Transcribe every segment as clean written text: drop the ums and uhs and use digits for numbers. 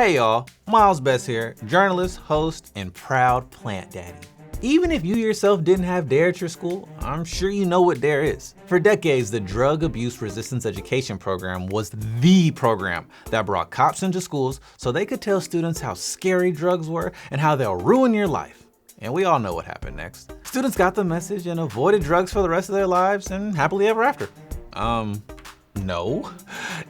Hey y'all, Miles Best here, journalist, host, and proud plant daddy. Even if you yourself didn't have D.A.R.E at your school, I'm sure you know what D.A.R.E is. For decades, the Drug Abuse Resistance Education Program was the program that brought cops into schools so they could tell students how scary drugs were and how they'll ruin your life. And we all know what happened next. Students got the message and avoided drugs for the rest of their lives and happily ever after. No.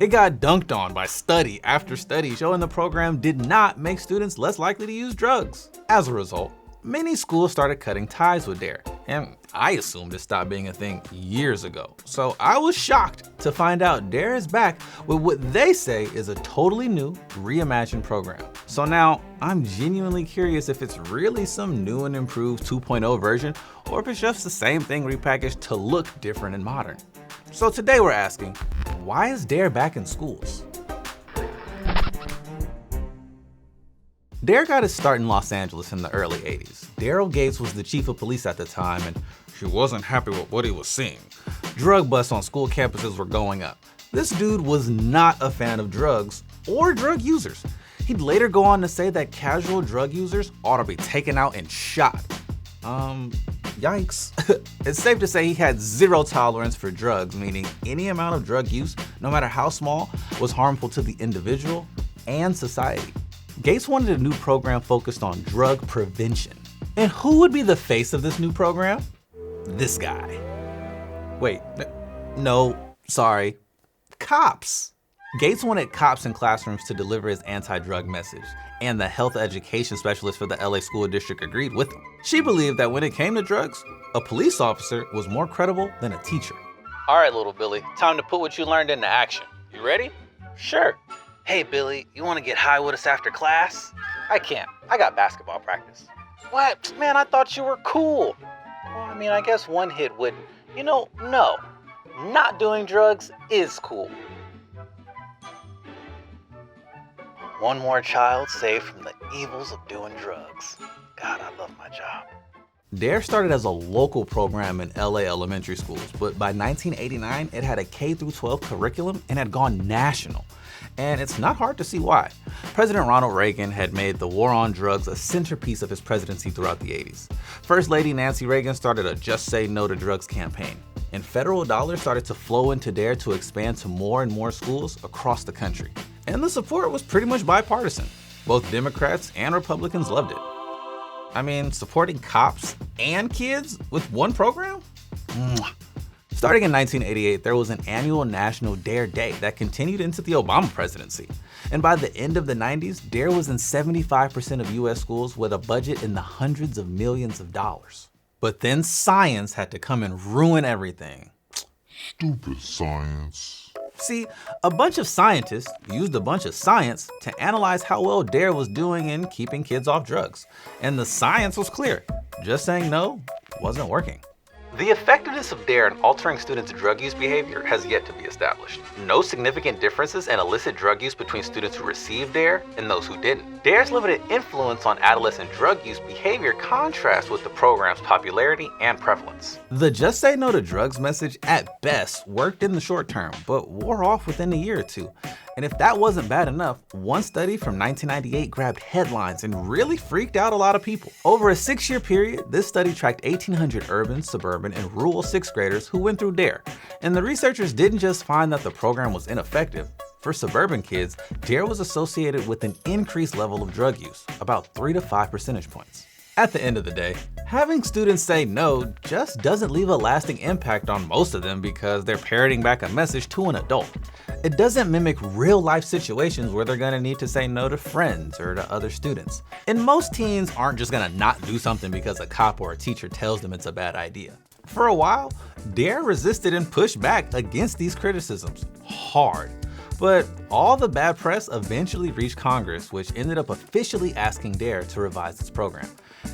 It got dunked on by study after study showing the program did not make students less likely to use drugs. As a result, many schools started cutting ties with D.A.R.E, and I assumed it stopped being a thing years ago. So I was shocked to find out D.A.R.E is back with what they say is a totally new, reimagined program. So now I'm genuinely curious if it's really some new and improved 2.0 version, or if it's just the same thing repackaged to look different and modern. So today we're asking, why is D.A.R.E back in schools? D.A.R.E got its start in Los Angeles in the early 80s. Daryl Gates was the chief of police at the time, and he wasn't happy with what he was seeing. Drug busts on school campuses were going up. This dude was not a fan of drugs or drug users. He'd later go on to say that casual drug users ought to be taken out and shot. Yikes. It's safe to say he had zero tolerance for drugs, meaning any amount of drug use, no matter how small, was harmful to the individual and society. Gates wanted a new program focused on drug prevention. And who would be the face of this new program? This guy. Wait, no, sorry, cops. Gates wanted cops in classrooms to deliver his anti-drug message, and the health education specialist for the LA school district agreed with him. She believed that when it came to drugs, a police officer was more credible than a teacher. All right, little Billy, time to put what you learned into action. You ready? Sure. Hey, Billy, you want to get high with us after class? I can't. I got basketball practice. What? Man, I thought you were cool. Well, I mean, I guess one hit wouldn't. No. Not doing drugs is cool. One more child saved from the evils of doing drugs. God, I love my job. D.A.R.E started as a local program in LA elementary schools, but by 1989, it had a K-12 curriculum and had gone national. And it's not hard to see why. President Ronald Reagan had made the war on drugs a centerpiece of his presidency throughout the 80s. First Lady Nancy Reagan started a Just Say No to Drugs campaign, and federal dollars started to flow into D.A.R.E to expand to more and more schools across the country. And the support was pretty much bipartisan. Both Democrats and Republicans loved it. I mean, supporting cops and kids with one program? Mwah. Starting in 1988, there was an annual National D.A.R.E Day that continued into the Obama presidency. And by the end of the 90s, D.A.R.E was in 75% of US schools with a budget in the hundreds of millions of dollars. But then science had to come and ruin everything. Stupid science. See, a bunch of scientists used a bunch of science to analyze how well D.A.R.E was doing in keeping kids off drugs. And the science was clear. Just saying no wasn't working. The effectiveness of D.A.R.E in altering students' drug use behavior has yet to be established. No significant differences in illicit drug use between students who received D.A.R.E and those who didn't. D.A.R.E's limited influence on adolescent drug use behavior contrasts with the program's popularity and prevalence. The Just Say No to Drugs message at best worked in the short term, but wore off within a year or two. And if that wasn't bad enough, one study from 1998 grabbed headlines and really freaked out a lot of people. Over a 6-year period, this study tracked 1,800 urban, suburban, and rural 6th graders who went through D.A.R.E. And the researchers didn't just find that the program was ineffective. For suburban kids, D.A.R.E was associated with an increased level of drug use, about 3 to 5 percentage points. At the end of the day, having students say no just doesn't leave a lasting impact on most of them because they're parroting back a message to an adult. It doesn't mimic real-life situations where they're gonna need to say no to friends or to other students. And most teens aren't just gonna not do something because a cop or a teacher tells them it's a bad idea. For a while, D.A.R.E resisted and pushed back against these criticisms hard. But all the bad press eventually reached Congress, which ended up officially asking D.A.R.E to revise its program.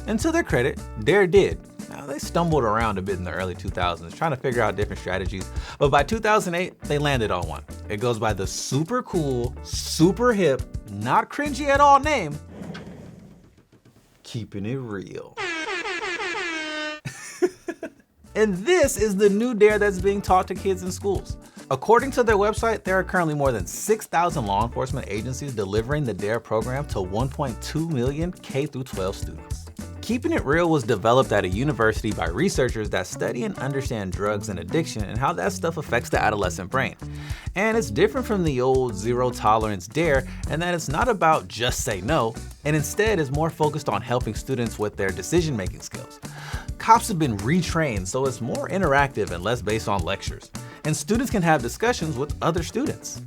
And to their credit, D.A.R.E did. Now, they stumbled around a bit in the early 2000s, trying to figure out different strategies, but by 2008, they landed on one. It goes by the super cool, super hip, not cringy at all name, Keeping It Real. And this is the new D.A.R.E that's being taught to kids in schools. According to their website, there are currently more than 6,000 law enforcement agencies delivering the D.A.R.E program to 1.2 million K-12 students. Keeping It Real was developed at a university by researchers that study and understand drugs and addiction and how that stuff affects the adolescent brain. And it's different from the old zero tolerance D.A.R.E in that it's not about just say no, and instead is more focused on helping students with their decision-making skills. Cops have been retrained, so it's more interactive and less based on lectures. And students can have discussions with other students.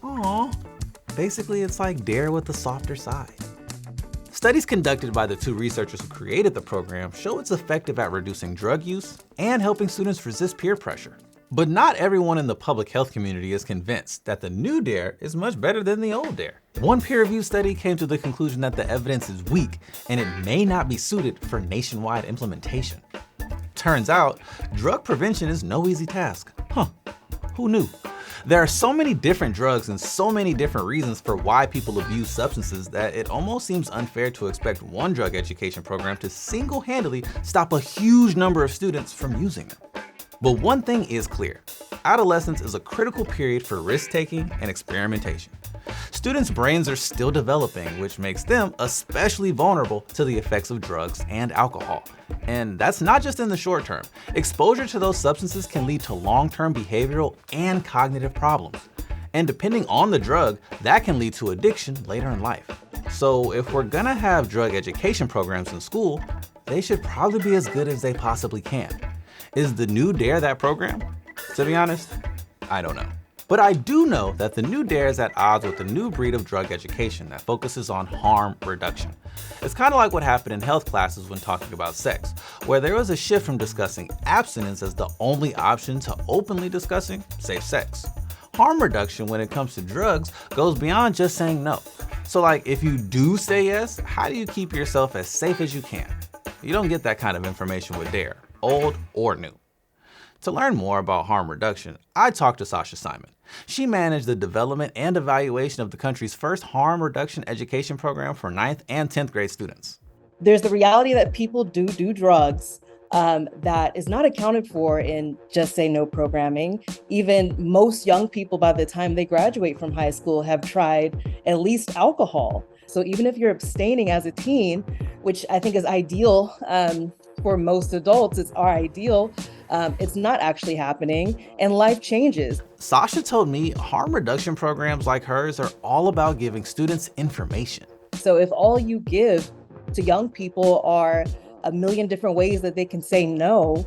Aww. Basically, it's like D.A.R.E with the softer side. Studies conducted by the two researchers who created the program show it's effective at reducing drug use and helping students resist peer pressure. But not everyone in the public health community is convinced that the new D.A.R.E is much better than the old D.A.R.E. One peer-reviewed study came to the conclusion that the evidence is weak and it may not be suited for nationwide implementation. Turns out, drug prevention is no easy task. Who knew? There are so many different drugs and so many different reasons for why people abuse substances that it almost seems unfair to expect one drug education program to single-handedly stop a huge number of students from using them. But one thing is clear. Adolescence is a critical period for risk-taking and experimentation. Students' brains are still developing, which makes them especially vulnerable to the effects of drugs and alcohol. And that's not just in the short term. Exposure to those substances can lead to long-term behavioral and cognitive problems. And depending on the drug, that can lead to addiction later in life. So if we're gonna have drug education programs in school, they should probably be as good as they possibly can. Is the new D.A.R.E that program? To be honest, I don't know. But I do know that the new D.A.R.E is at odds with the new breed of drug education that focuses on harm reduction. It's kind of like what happened in health classes when talking about sex, where there was a shift from discussing abstinence as the only option to openly discussing safe sex. Harm reduction when it comes to drugs goes beyond just saying no. So like if you do say yes, how do you keep yourself as safe as you can? You don't get that kind of information with D.A.R.E, old or new. To learn more about harm reduction, I talked to Sasha Simon. She managed the development and evaluation of the country's first harm reduction education program for 9th and 10th grade students. There's the reality that people do drugs that is not accounted for in Just Say No programming. Even most young people, by the time they graduate from high school, have tried at least alcohol. So even if you're abstaining as a teen, which I think is ideal for most adults, it's our ideal, it's not actually happening, and life changes. Sasha told me harm reduction programs like hers are all about giving students information. So if all you give to young people are a million different ways that they can say no,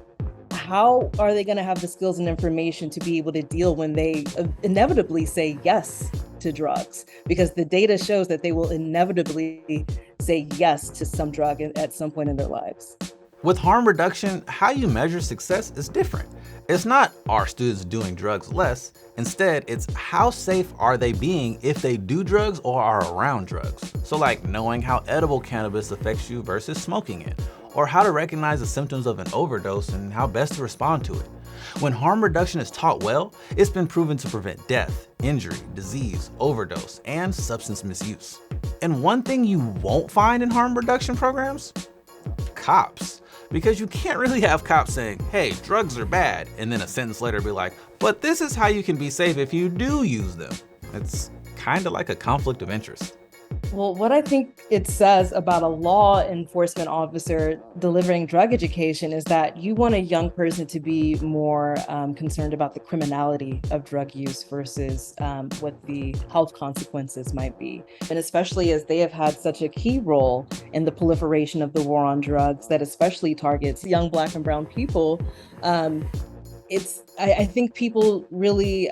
how are they going to have the skills and information to be able to deal when they inevitably say yes to drugs? Because the data shows that they will inevitably say yes to some drug at some point in their lives. With harm reduction, how you measure success is different. It's not, are students doing drugs less? Instead, it's how safe are they being if they do drugs or are around drugs? So like knowing how edible cannabis affects you versus smoking it, or how to recognize the symptoms of an overdose and how best to respond to it. When harm reduction is taught well, it's been proven to prevent death, injury, disease, overdose, and substance misuse. And one thing you won't find in harm reduction programs? Cops. Because you can't really have cops saying, hey, drugs are bad, and then a sentence later be like, but this is how you can be safe if you do use them. It's kind of like a conflict of interest. Well, what I think it says about a law enforcement officer delivering drug education is that you want a young person to be more concerned about the criminality of drug use versus what the health consequences might be. And especially as they have had such a key role in the proliferation of the war on drugs that especially targets young Black and brown people, I think people really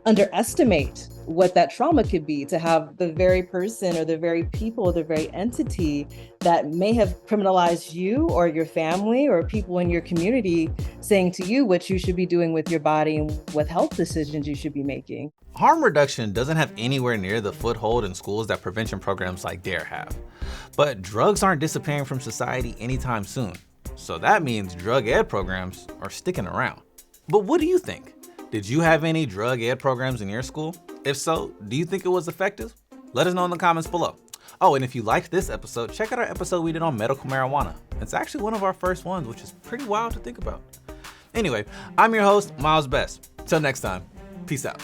underestimate what that trauma could be, to have the very person or the very people or the very entity that may have criminalized you or your family or people in your community saying to you what you should be doing with your body and what health decisions you should be making. Harm reduction doesn't have anywhere near the foothold in schools that prevention programs like D.A.R.E have. But drugs aren't disappearing from society anytime soon. So that means drug ed programs are sticking around. But what do you think? Did you have any drug ed programs in your school? If so, do you think it was effective? Let us know in the comments below. Oh, and if you liked this episode, check out our episode we did on medical marijuana. It's actually one of our first ones, which is pretty wild to think about. Anyway, I'm your host, Miles Best. Till next time, peace out.